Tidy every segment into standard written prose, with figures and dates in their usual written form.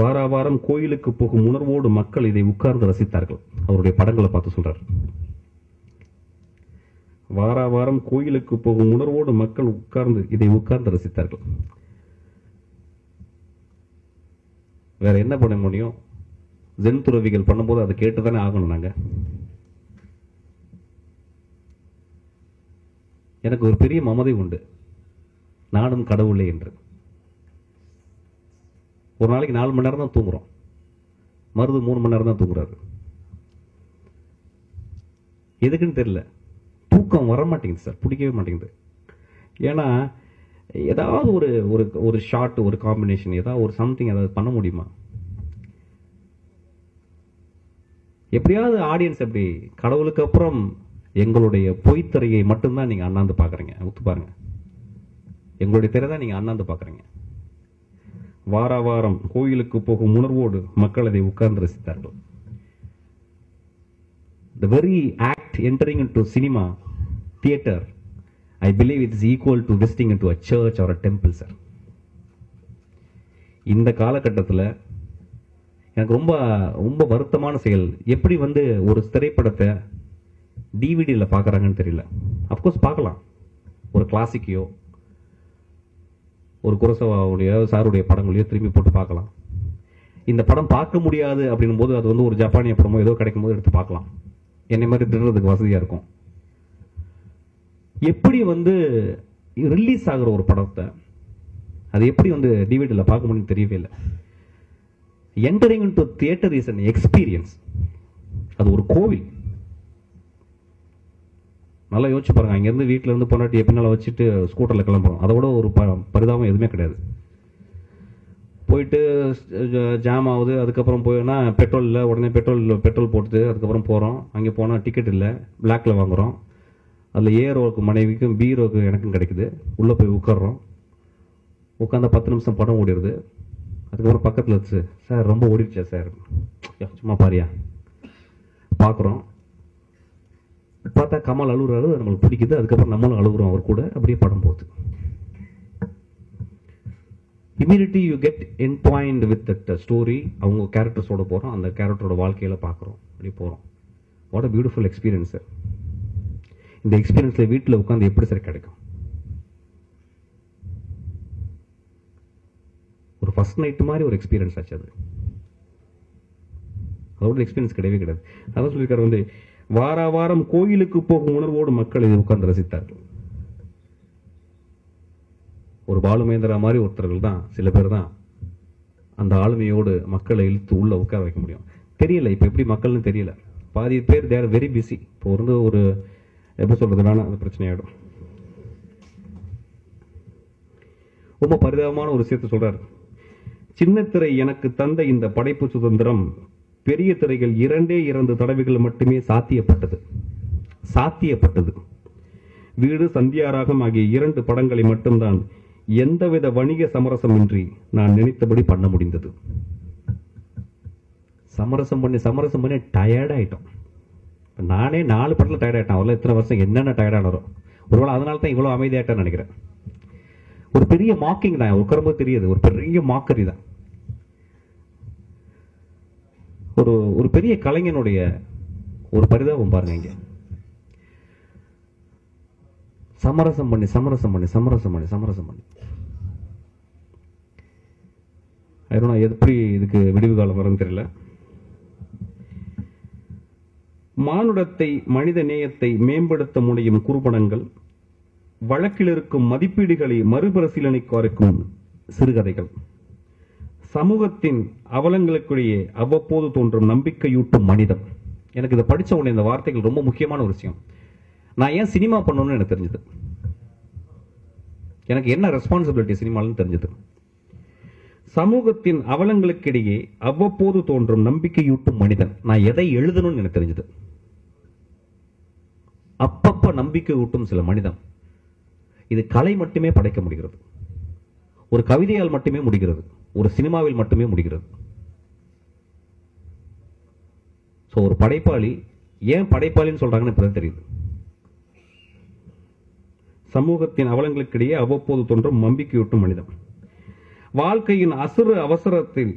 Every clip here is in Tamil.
வார வாரம் கோயிலுக்கு போகும் உணர்வோடு மக்கள் இதை உட்கார்ந்து ரசித்தார்கள். அவருடைய படங்களை பார்த்து சொல்றார். வார வாரம் கோயிலுக்கு போகும் உணர்வோடு மக்கள் இதை உட்கார்ந்து ரசித்தார்கள். வேற என்ன பண்ண முடியும்? ஜென் துறவிகள் பண்ணும்போது அதை கேட்டுதானே ஆகணும். நாங்க எனக்கு ஒரு பெரிய மமதை உண்டு, நானும் கடவுளே என்று. ஒரு நாளைக்கு 4 மணி நேரம் தான் தூங்குறோம், மருது 3 மணி நேரம் தான் தூங்குறாரு. எதுக்குன்னு தெரியல, தூக்கம் வர மாட்டேங்குது சார், பிடிக்கவே மாட்டேங்குது. ஏன்னா ஏதாவது ஒரு ஷார்ட், ஒரு காம்பினேஷன், ஏதாவது ஒரு சம்திங் ஏதாவது பண்ண முடியுமா? எப்படியாவது ஆடியன்ஸ் எப்படி கடவுளுக்கு அப்புறம் எங்களுடைய பொய்த்திரையை மட்டும்தான் நீங்க அண்ணாந்து பாக்குறீங்க. ஒத்து பாருங்க, எங்களுடைய திரை தான் நீங்க அண்ணாந்து பாக்குறீங்க. வார வாரம் கோயிலுக்கு போகும் உணர்வோடு மக்கள் அதை உட்கார்ந்து ரசித்தார்கள். The very act entering into cinema theater, I believe it is equal to visiting into a church or a temple, sir. இந்த காலகட்டத்தில் எனக்கு ரொம்ப ரொம்ப வருத்தமான செயல். எப்படி ஒரு திரைப்படத்தை டிவிடியில் பார்க்குறாங்கன்னு தெரியல. அப்கோர்ஸ் பார்க்கலாம், ஒரு கிளாசிக்கையோ ஒரு குரசவாவுடைய சாருடைய படங்களையோ திரும்பி போட்டு பார்க்கலாம். இந்த படம் பார்க்க முடியாது அப்படின்னும் போது அது ஒரு ஜப்பானிய படமோ ஏதோ கிடைக்கும் போது எடுத்து பார்க்கலாம். என்னை மாதிரி திருடுறதுக்கு வசதியாக இருக்கும். எப்படி ரிலீஸ் ஆகிற ஒரு படத்தை அது எப்படி டிவிடியில் பார்க்க முடியும்னு தெரியவே இல்லை. Entering into theatre is an experience. அது ஒரு கோவில். நல்லா யோசிச்சு பாருங்க, இங்கேருந்து வீட்டில் இருந்து பொண்டாட்டி எப்பினால வச்சுட்டு ஸ்கூட்டரில் கிளம்புறோம். அதோட ஒரு பரிதாபம் எதுவுமே கிடையாது. போயிட்டு ஜாம் ஆகுது, அதுக்கப்புறம் போயினா பெட்ரோல் இல்லை, உடனே பெட்ரோல் போட்டுட்டு அதுக்கப்புறம் போகிறோம். அங்கே போனால் டிக்கெட் இல்லை, பிளாக்ல வாங்குகிறோம். அதில் ஏ ரோக்கு மனைவிக்கும் பி ரோக்கு எனக்கும் கிடைக்குது. உள்ளே போய் உட்காடுறோம். உட்காந்தா 10 நிமிஷம் படம் ஓடிடுது. அதுக்கப்புறம் பக்கத்தில் வச்சு, சார் ரொம்ப ஓடிடுச்சா சார், சும்மா பாரியா பார்க்குறோம். பார்த்தா கமல் அழுகுறாரு, அது நம்மளுக்கு பிடிக்குது. அதுக்கப்புறம் நம்மளும் அழுகுறோம் அவர் கூட. அப்படியே படம் போகுது. Immediately you get entwined with that story. அவங்க கேரக்டர்ஸோட போகிறோம், அந்த கேரக்டரோட வாழ்க்கையில பார்க்குறோம், அப்படியே போகிறோம். What a beautiful experience sir. இந்த எக்ஸ்பீரியன்ஸில் வீட்டில் உட்காந்து எப்படி சார் கிடைக்கும்? ஒரு ஃபர்ஸ்ட் நைட் மாதிரி ஒரு எக்ஸ்பீரியன்ஸ் ஆச்சு. அதோட எக்ஸ்பீரியன்ஸ் கிடையவே கிடையாது. அதான் சொல்லியிருக்காரு, வார வாரம் கோயிலுக்கு போகும் உணர்வோடு மக்கள் இதை உட்கார்ந்து ரசித்தார்கள். ஒரு பாலுமேந்திரா மாதிரி ஒருத்தர்கள் தான், சில பேர் தான் அந்த ஆளுமையோடு மக்களை இழுத்து உள்ள உட்கார வைக்க முடியும். தெரியல இப்ப எப்படி மக்கள்னு தெரியல. பாதி பேர் தேர் வெரி பிஸி. இப்போ ஒரு எப்படி சொல்றது, வேணாம், அது பிரச்சனையாயிடும். ரொம்ப பரிதாபமான ஒரு விஷயத்தை சொல்றாரு. சின்ன திரை எனக்கு தந்த இந்த படைப்பு சுதந்திரம் பெரிய திரைகள் 2 தடவைகள் மட்டுமே சாத்தியப்பட்டது. வீடு, சந்தியாராகம் ஆகிய 2 படங்களை மட்டும்தான் எந்தவித வணிக சமரசமின்றி நான் நினைத்தபடி பண்ண முடிந்தது. சமரசம் பண்ணி டயர்ட் ஆயிட்டோம். நானே 4 படத்துல டயர்ட் ஆயிட்டேன். அவர்ல இத்தனை வருஷம் என்னென்ன டயர்டானோ, ஒருவேளை அதனால தான் இவ்வளவு அமைதியாயிட்டேன்னு நினைக்கிறேன். ஒரு பெரிய மாக்கிங் தான், உட்காரும்போது தெரியுது, ஒரு பெரிய மாக்கரி தான். ஒரு பெரிய கலைஞனுடைய ஒரு பரிதாபம் பாருங்க. இங்க சமரசம் பண்ணி எப்படி இதுக்கு விடிவு காலம் வரும்னு தெரியல. மானுடத்தை, மனித நேயத்தை மேம்படுத்த முனையும் குறும்படங்கள், வழக்கில் இருக்கும் மதிப்பீடுகளை மறுபரிசீலனைக்கு இருக்கும் சிறுகதைகள், சமூகத்தின் அவலங்களுக்கிடையே அவ்வப்போது தோன்றும் நம்பிக்கையூட்டும் மனிதம். எனக்கு இதை படிச்ச உடனே இந்த வார்த்தைகள் ரொம்ப முக்கியமான ஒரு விஷயம். நான் ஏன் சினிமா பண்ணணும்னு எனக்கு தெரிஞ்சது. எனக்கு என்ன ரெஸ்பான்சிபிலிட்டி சினிமான்னு தெரிஞ்சது. சமூகத்தின் அவலங்களுக்கிடையே அவ்வப்போது தோன்றும் நம்பிக்கையூட்டும் மனிதன். நான் எதை எழுதணும்னு எனக்கு தெரிஞ்சது. அப்பப்ப நம்பிக்கை ஊட்டும் சில மனிதன். இது கலை மட்டுமே படைக்க முடிகிறது. ஒரு கவிதையால் மட்டுமே முடிகிறது. ஒரு சினிமாவில் மட்டுமே முடிகிறது. ஒரு படைப்பாளி ஏன் படைப்பாளின்னு சொல்றாங்கன்னு இப்பதான் தெரியுது. சமூகத்தின் அவலங்களுக்கிடையே அவ்வப்போது தோன்றும் நம்பிக்கையூட்டும் மனிதன். வாழ்க்கையின் அவசரத்தில்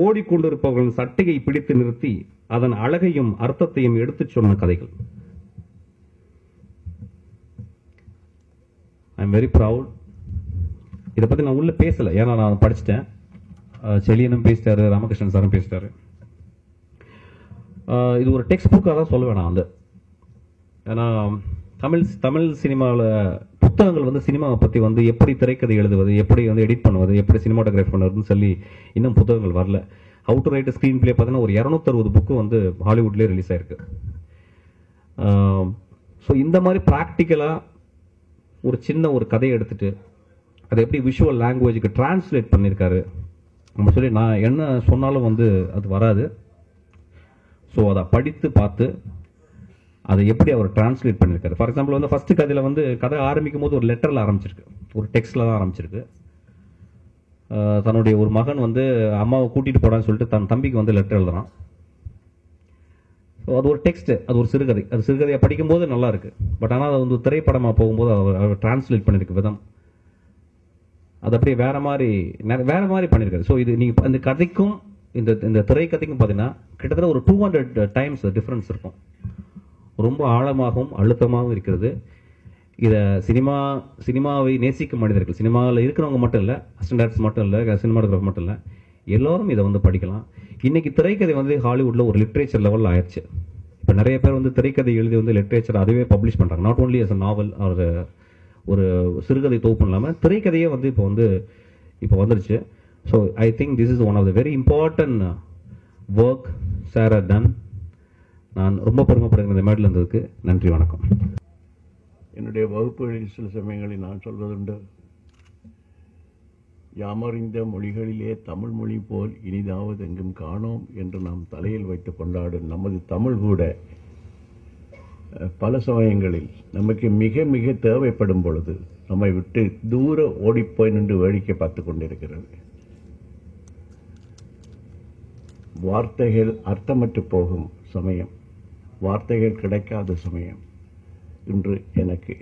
ஓடிக்கொண்டிருப்பவர்களின் சட்டையை பிடித்து நிறுத்தி அதன் அழகையும் அர்த்தத்தையும் எடுத்துச் சொன்ன கதைகள். I am very proud. இதை பத்தி நான் உள்ள பேசல, ஏன்னா நான் படிச்சுட்டேன். செலியனும் பேசிட்டாரு, ராமகிருஷ்ணன் சாரும் பேசிட்டாரு. இது ஒரு டெக்ஸ்ட் புக்காக தான் சொல்ல வேணாம். ஏன்னா தமிழ் சினிமாவில் புத்தகங்கள் வந்து சினிமாவை பற்றி வந்து எப்படி திரைக்கதை எழுதுவது, எப்படி வந்து எடிட் பண்ணுவது, எப்படி சினிமாட்டோகிராஃபி பண்ணுறதுன்னு சொல்லி இன்னும் புத்தகங்கள் வரல. How to right screen play பார்த்தீங்கன்னா ஒரு 260 புக்கு வந்து ஹாலிவுட்லேயே ரிலீஸ் ஆயிருக்கு. ஸோ இந்த மாதிரி ப்ராக்டிக்கலாக ஒரு சின்ன ஒரு கதையை எடுத்துட்டு அதை எப்படி விஷுவல் லாங்குவேஜுக்கு டிரான்ஸ்லேட் பண்ணியிருக்காரு நம்ம சொல்லி, நான் என்ன சொன்னாலும் வந்து அது வராது. ஸோ அதை படித்து பார்த்து அதை எப்படி அவர் டிரான்ஸ்லேட் பண்ணியிருக்காரு. ஃபார் எக்ஸாம்பிள் வந்து ஃபர்ஸ்ட் கதையில் வந்து கதை ஆரம்பிக்கும் போது ஒரு லெட்டரில் ஆரம்பிச்சிருக்கு, ஒரு டெக்ஸ்டில் தான் ஆரம்பிச்சிருக்கு. தன்னுடைய ஒரு மகன் வந்து அம்மாவை கூட்டிகிட்டு போடான்னு சொல்லிட்டு தன் தம்பிக்கு வந்து லெட்டர் எழுதுறான். ஸோ அது ஒரு டெக்ஸ்ட், அது ஒரு சிறுகதை. அது சிறுகதையை படிக்கும்போது நல்லா இருக்கு. பட் ஆனால் அது வந்து திரைப்படமாக போகும்போது அவர் டிரான்ஸ்லேட் பண்ணியிருக்கு விதம் அது அப்படியே வேற மாதிரி பண்ணியிருக்காரு. ஸோ இது நீங்கள் இந்த கதைக்கும் இந்த திரைக்கதைக்கும் பார்த்தீங்கன்னா கிட்டத்தட்ட ஒரு 200 டைம்ஸ் டிஃப்ரென்ஸ் இருக்கும். ரொம்ப ஆழமாகவும் அழுத்தமாகவும் இருக்கிறது. இதை சினிமாவை நேசிக்கும் மனிதர்கள், சினிமாவில் இருக்கிறவங்க மட்டும் இல்லை, அசிஸ்டன்ட் டைரக்டர்ஸ் மட்டும் இல்லை, சினிமாட்டோகிராஃபர் மட்டும் இல்லை, எல்லோரும் இதை வந்து படிக்கலாம். இன்னைக்கு திரைக்கதை வந்து ஹாலிவுட்ல ஒரு லிட்ரேச்சர் லெவலில் ஆயிடுச்சு. இப்போ நிறைய பேர் வந்து திரைக்கதை எழுதி வந்து லிட்ரேச்சர் அதுவே பப்ளிஷ் பண்ணுறாங்க. Not only as a novel ஒரு சிறுகதை தொகுப்பு இல்லாமல் திரைக்கதையே வந்து இப்போ வந்துருச்சு. So I think this is one of the very important work sir are done. நான் ரொம்ப பெருமைப்படுகிற இந்த மேடையில் இருந்ததுக்கு நன்றி, வணக்கம். என்னுடைய வகுப்புகளில் சில சமயங்களில் நான் சொல்வதுண்டு, யாமறிந்த மொழிகளிலே தமிழ் மொழி போல் இனிதாவது எங்கும் காணோம் என்று நாம் தலையில் வைத்து கொண்டாடும் நமது தமிழ் கூட பல சமயங்களில் நமக்கு மிக மிக தேவைப்படும் பொழுது நம்மை விட்டு தூர ஓடிப்போய் நின்று வேடிக்கை பார்த்து கொண்டிருக்கிறது. வார்த்தைகள் அர்த்தமற்று போகும் சமயம், வார்த்தைகள் கிடைக்காத சமயம் இன்று எனக்கு.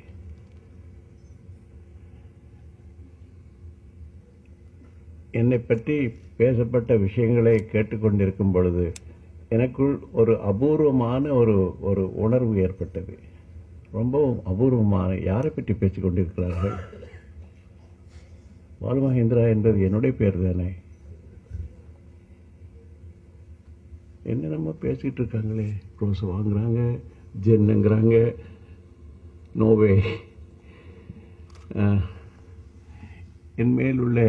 என்னை பற்றி பேசப்பட்ட விஷயங்களை கேட்டுக்கொண்டிருக்கும் பொழுது எனக்குள் ஒரு அபூர்வமான ஒரு உணர்வு ஏற்பட்டது. ரொம்பவும் அபூர்வமான, யாரை பற்றி பேசிக் கொண்டிருக்கிறார்கள்? பாலுமகேந்திரா என்பது என்னுடைய பேர் தானே. என்னென்னமோ பேசிட்டு இருக்காங்களே, ரோஸ் வாங்குறாங்க, ஜென்னுங்கிறாங்க, நோவே, என் மேல் உள்ள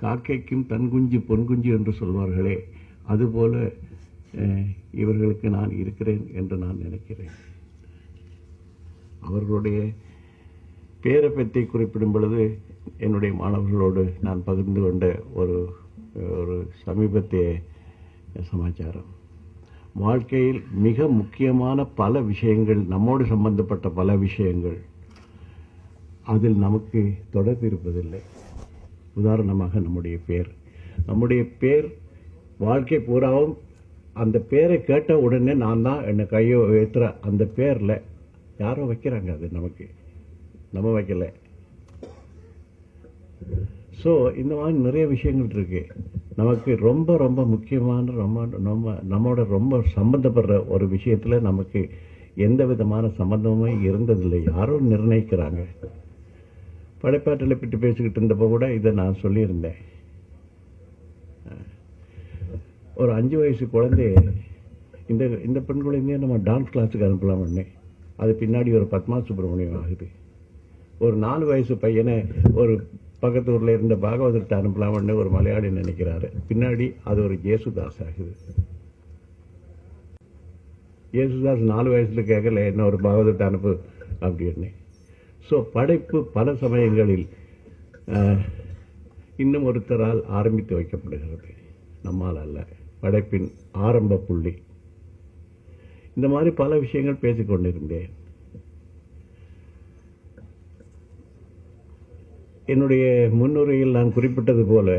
காக்கைக்கும் தன் குஞ்சு பொன் குஞ்சு என்று சொல்வார்களே, அதுபோல இவர்களுக்கு நான் இருக்கிறேன் என்று நான் நினைக்கிறேன். அவர்களுடைய பேரை பற்றி குறிப்பிடும் பொழுது என்னுடைய மாணவர்களோடு நான் பகிர்ந்து கொண்ட ஒரு சமீபத்திய சமாச்சாரம். வாழ்க்கையில் மிக முக்கியமான பல விஷயங்கள், நம்மோடு சம்பந்தப்பட்ட பல விஷயங்கள், அதில் நமக்கு தொடர்பு இருப்பதில்லை. உதாரணமாக நம்முடைய பேர் வாழ்க்கை பூராவும் அந்த பேரை கேட்ட உடனே நான் தான் என்னை கையை வைத்துற அந்த பேரில் யாரோ வைக்கிறாங்க, அது நம்ம வைக்கல. ஸோ இந்த மாதிரி நிறைய விஷயங்கள் இருக்கு. நமக்கு ரொம்ப ரொம்ப முக்கியமான நம்மோட ரொம்ப சம்பந்தப்படுற ஒரு விஷயத்துல நமக்கு எந்த விதமான சம்பந்தமுமே இருந்ததில்லை. யாரோ நிர்ணயிக்கிறாங்க. படைப்பாற்றலை பற்றி பேசிக்கிட்டு இருந்தப்போ கூட இதை நான் சொல்லியிருந்தேன். ஒரு 5 வயசு குழந்தைய இந்த பெண் குழந்தைய நம்ம டான்ஸ் கிளாஸுக்கு அனுப்பலாம்னே, அது பின்னாடி ஒரு பத்மா சுப்பிரமணியம் ஆகுது. ஒரு 4 வயசு பையனை ஒரு பக்கத்து ஊரில் இருந்த பாகவதத்தை அனுப்பலாம்னு ஒரு மலையாளி நினைக்கிறாரு, பின்னாடி அது ஒரு ஜேசுதாஸ் ஆகுது. ஜேசுதாஸ் 4 வயசுல கேட்கல, என்ன ஒரு பாகவதத்தை அனுப்பு அப்படின்னு. ஸோ படைப்பு பல சமயங்களில் இன்னும் ஒருத்தரால் ஆரம்பித்து வைக்கப்படுகிறது, நம்மால் அல்ல. படைப்பின் ஆரம்ப புள்ளி. இந்த மாதிரி பல விஷயங்கள் பேசிக்கொண்டிருந்தேன். என்னுடைய முன்னுரையில் நான் குறிப்பிட்டது போல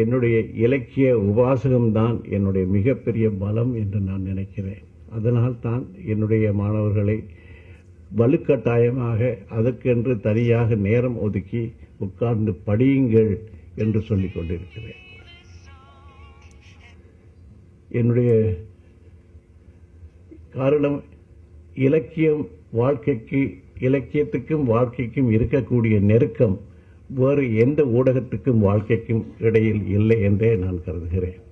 என்னுடைய இலக்கிய உபாசகம்தான் என்னுடைய மிகப்பெரிய பலம் என்று நான் நினைக்கிறேன். அதனால் தான் என்னுடைய மாணவர்களை வலுக்கட்டாயமாக அதற்கென்று தனியாக நேரம் ஒதுக்கி உட்கார்ந்து படியுங்கள் என்று சொல்லிக் கொண்டிருக்கிறேன். என்னுடைய காரணம், இலக்கியம் வாழ்க்கைக்கு, இலக்கியத்துக்கும் வாழ்க்கைக்கும் இருக்கக்கூடிய நெருக்கம் வேறு எந்த ஊடகத்துக்கும் வாழ்க்கைக்கும் இடையில் இல்லை என்றே நான் கருதுகிறேன்.